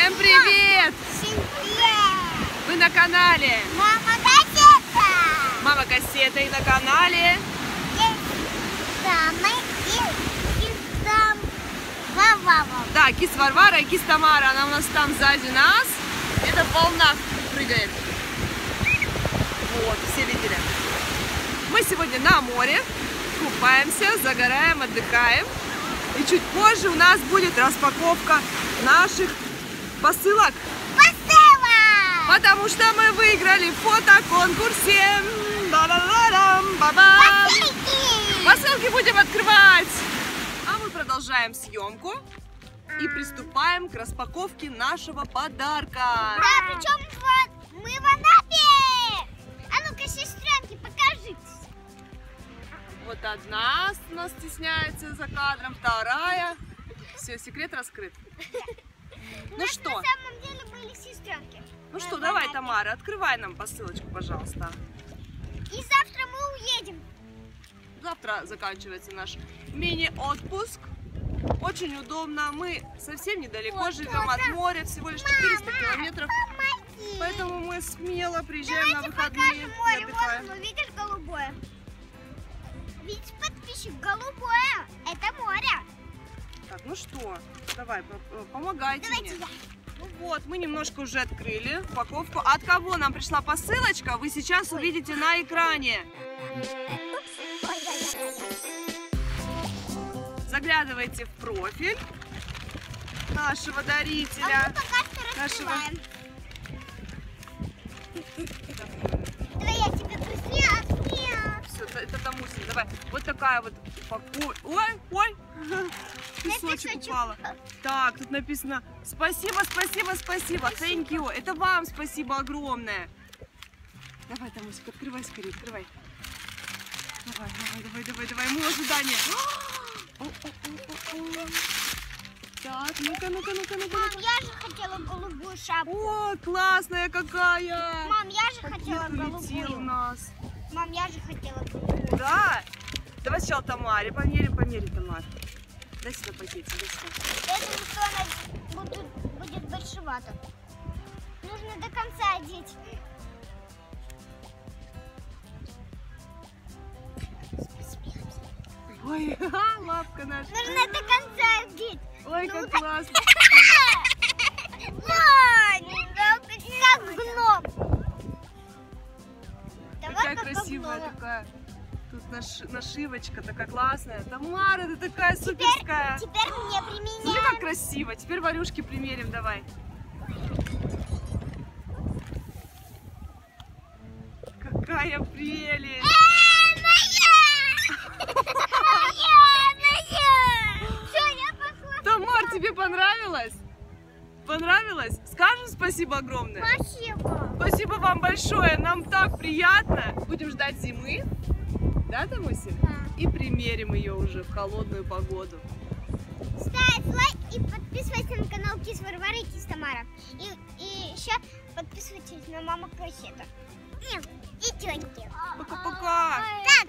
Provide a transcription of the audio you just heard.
Всем привет! Всем привет! Вы на канале Мама Кассета! Мама Кассета и на канале да, Кис Варвара и Кис Тамара. Она у нас там сзади нас. Это в волнах прыгает. Вот, все видели. Мы сегодня на море. Купаемся, загораем, отдыхаем. И чуть позже у нас будет распаковка наших посылок. Потому что мы выиграли в фотоконкурсе. Посылки будем открывать. А мы продолжаем съемку и приступаем к распаковке нашего подарка. Да, причем мы в Анапе. А ну-ка, сестренки, покажитесь. Вот одна нас стесняется за кадром, вторая. Все, секрет раскрыт. Ну что? На самом деле были сестренки. Ну что, давай, Тамара, открывай нам посылочку, пожалуйста. И завтра мы уедем. Завтра заканчивается наш мини-отпуск. Очень удобно. Мы совсем недалеко живем от моря, всего лишь 400 километров. Поэтому мы смело приезжаем на выходные и отдыхаем. Вот, видишь, голубое. Видишь, подписчик, голубое. Это море. Так, ну что, давай, помогайте Давайте мне. я. Ну вот, мы немножко уже открыли упаковку. От кого нам пришла посылочка, вы сейчас увидите на экране. Заглядывайте в профиль нашего дарителя. А мы пока что раскрываем. Давай я тебе быстрее. Все, это Тамусин, давай. Вот такая вот упаковка. Ой, песочек упала. Так, тут написано спасибо, спасибо, спасибо. Thank you. Это вам спасибо огромное. Давай, Тамусик, открывай скорее, открывай. Давай, мы в ожидании. Так, ну-ка. Мам, я же хотела голубую шапку. О, классная какая! Мам, я же хотела Полетел у голубую. нас. Мам, я же хотела голубую. Да? Давай сначала Тамаре померим, Тамар. Дай сюда пакетик, дай сюда. Я думаю, что она будет большевато. Нужно до конца одеть. Ой, лапка наша. Нужно до конца одеть. Ой, как Ну, классно. Как гном. Какая красивая такая. Тут нашивочка такая классная. Тамара, ты такая суперская. Теперь мне Смотри, применяем. как красиво. Теперь Варюшке примерим, давай. Какая прелесть. Тамар, тебе понравилось? Понравилось? Скажем спасибо огромное? Спасибо. Спасибо вам большое, нам так приятно. Будем ждать зимы, да, Тамусин? Да. И примерим ее уже в холодную погоду. Ставь лайк и подписывайся на канал Кис Варвара и Кис Тамара. И еще подписывайтесь на Мама Кассета. И тетки. Пока-пока. Так.